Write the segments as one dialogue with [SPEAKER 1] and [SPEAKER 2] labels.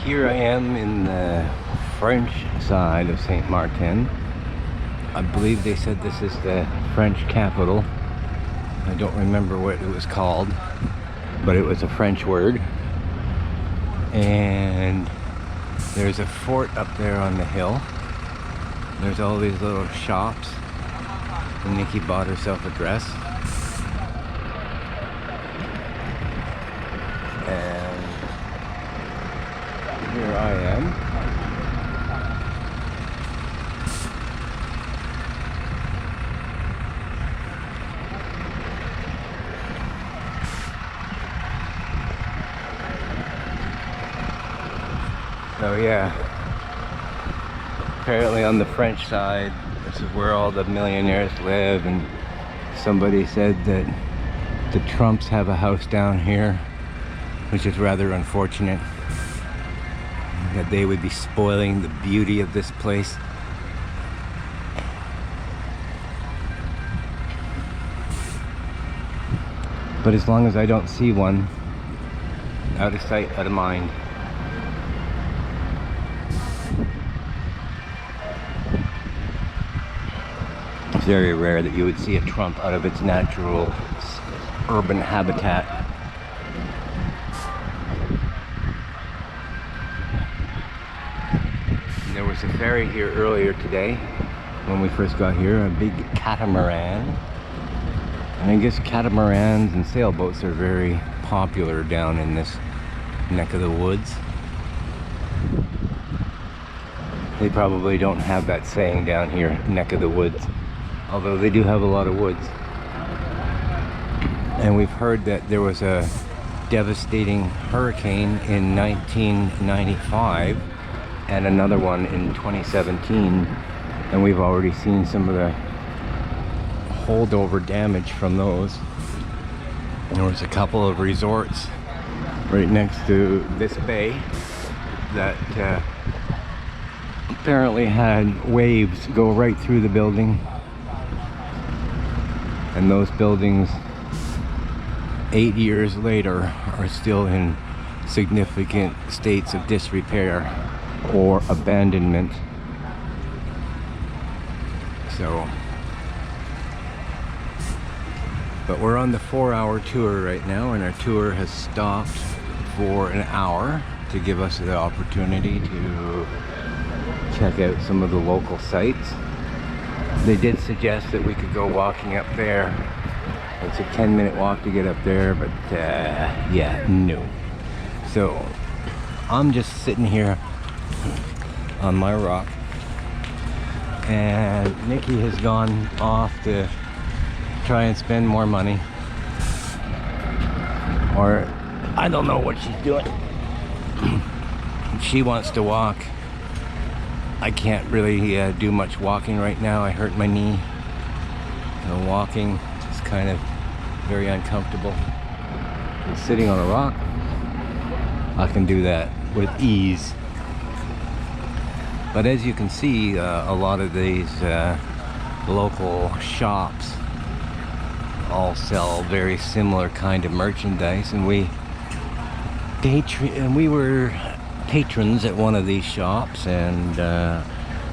[SPEAKER 1] Here I am in the French side of Saint Martin. I believe they said this is the French capital. I don't remember what it was called, but it was a French word. And there's a fort up there on the hill. There's all these little shops. And Nikki bought herself a dress. And here I am. So yeah, apparently on the French side, this is where all the millionaires live, and somebody said that the Trumps have a house down here, which is rather unfortunate, that they would be spoiling the beauty of this place. But as long as I don't see one, out of sight, out of mind. It's very rare that you would see a Trump out of its natural urban habitat. And there was a ferry here earlier today when we first got here, a big catamaran. And I guess catamarans and sailboats are very popular down in this neck of the woods. They probably don't have that saying down here, neck of the woods, although they do have a lot of woods. And we've heard that there was a devastating hurricane in 1995 and another one in 2017, and we've already seen some of the holdover damage from those. And there was a couple of resorts right next to this bay that apparently had waves go right through the building, and those buildings 8 years later are still in significant states of disrepair or abandonment. So, but we're on the 4-hour tour right now, and our tour has stopped for an hour to give us the opportunity to check out some of the local sites. They did suggest that we could go walking up there. It's a 10-minute walk to get up there, but yeah, no. So I'm just sitting here on my rock, and Nikki has gone off to try and spend more money, or I don't know what she's doing. She wants to walk. I can't really do much walking right now. I hurt my knee, so walking is kind of very uncomfortable. And sitting on a rock, I can do that with ease. But as you can see, a lot of these local shops all sell very similar kind of merchandise, and we were patrons at one of these shops, and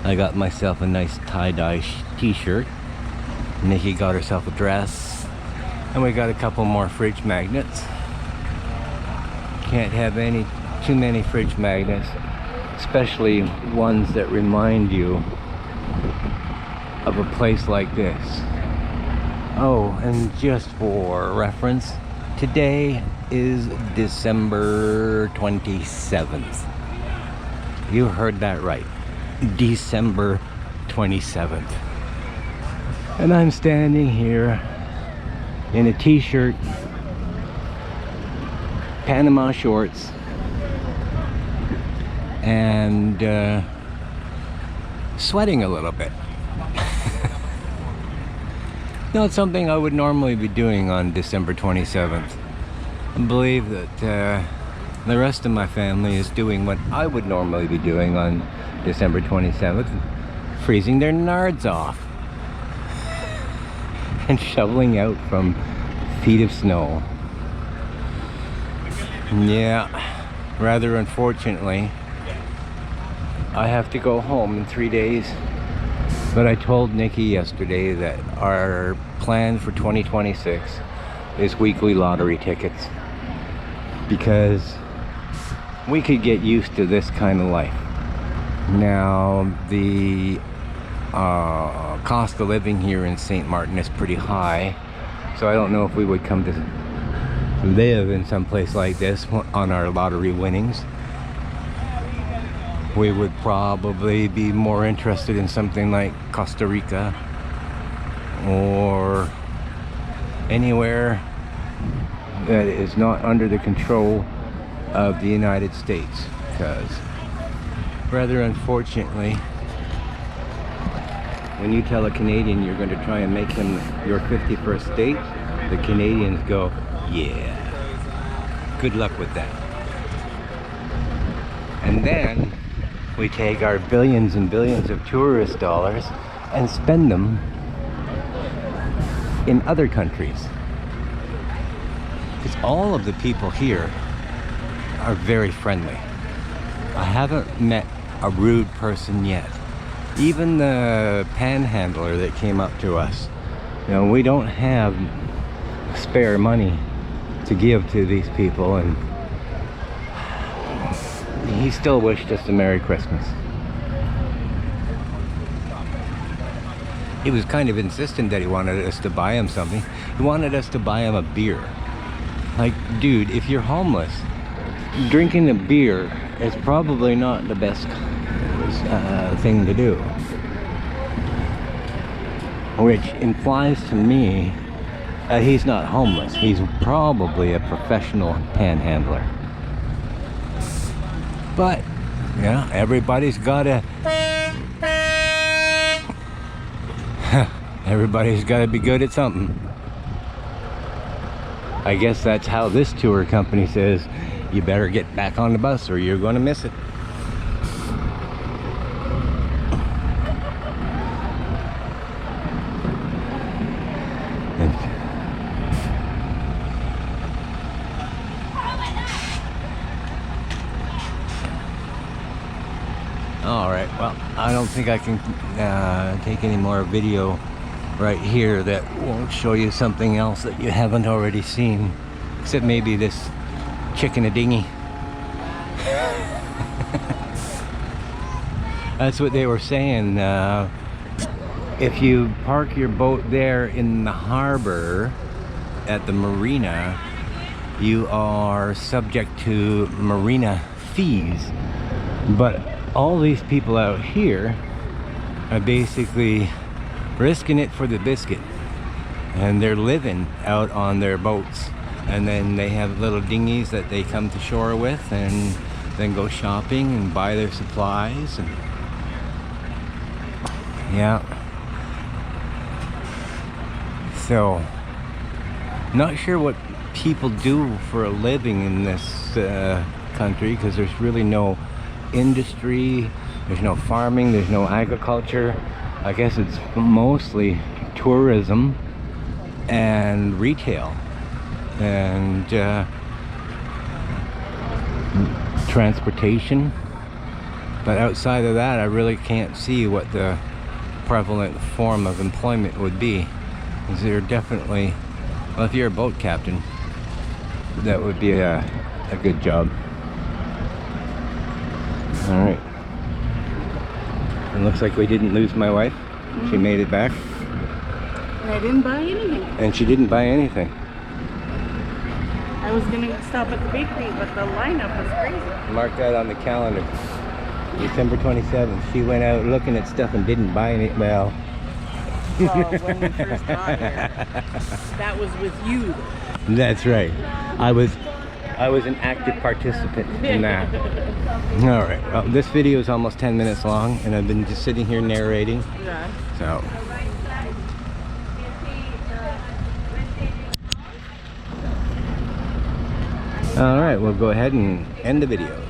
[SPEAKER 1] I got myself a nice tie-dye t-shirt. Nikki got herself a dress, and we got a couple more fridge magnets. Can't have too many fridge magnets, especially ones that remind you of a place like this. Oh, and just for reference, today is December 27th. You heard that right. December 27th. And I'm standing here in a t-shirt, Panama shorts, and sweating a little bit. Not something I would normally be doing on December 27th. I believe that the rest of my family is doing what I would normally be doing on December 27th, freezing their nards off and shoveling out from feet of snow. Yeah, rather unfortunately, I have to go home in 3 days. But I told Nikki yesterday that our plan for 2026 is weekly lottery tickets, because we could get used to this kind of life. Now, the cost of living here in St. Martin is pretty high, so I don't know if we would come to live in some place like this on our lottery winnings. We would probably be more interested in something like Costa Rica or anywhere that is not under the control of the United States, because rather unfortunately, when you tell a Canadian you're going to try and make him your 51st state, the Canadians go, yeah, good luck with that. And then we take our billions and billions of tourist dollars and spend them in other countries. Because all of the people here are very friendly. I haven't met a rude person yet. Even the panhandler that came up to us. You know, we don't have spare money to give to these people, and he still wished us a Merry Christmas. He was kind of insistent that he wanted us to buy him something. He wanted us to buy him a beer. Like, dude, if you're homeless, drinking a beer is probably not the best thing to do. Which implies to me that he's not homeless. He's probably a professional panhandler. But, yeah, everybody's gotta everybody's gotta be good at something. I guess that's how this tour company says, you better get back on the bus or you're gonna miss it. Alright, well, I don't think I can take any more video right here that won't show you something else that you haven't already seen. Except maybe this chicken a dinghy. That's what they were saying. If you park your boat there in the harbor at the marina, you are subject to marina fees. But all these people out here are basically risking it for the biscuit, and they're living out on their boats, and then they have little dinghies that they come to shore with and then go shopping and buy their supplies. And yeah, so not sure what people do for a living in this country, because there's really no industry, there's no farming, there's no agriculture. I guess it's mostly tourism and retail and transportation. But outside of that, I really can't see what the prevalent form of employment would be. Because they're definitely, well, if you're a boat captain, that would be a good job. All right. It looks like we didn't lose my wife. She made it back.
[SPEAKER 2] And I didn't buy anything.
[SPEAKER 1] And she didn't buy anything.
[SPEAKER 2] I was going to stop at the bakery, but the lineup was crazy.
[SPEAKER 1] Mark that on the calendar. December 27th. She went out looking at stuff and didn't buy any. Well,
[SPEAKER 2] when we first got here. That was with you.
[SPEAKER 1] That's right. I was an active participant in that. All right. Well, this video is almost 10 minutes long, and I've been just sitting here narrating.
[SPEAKER 2] Yeah.
[SPEAKER 1] So. All right. We'll go ahead and end the video.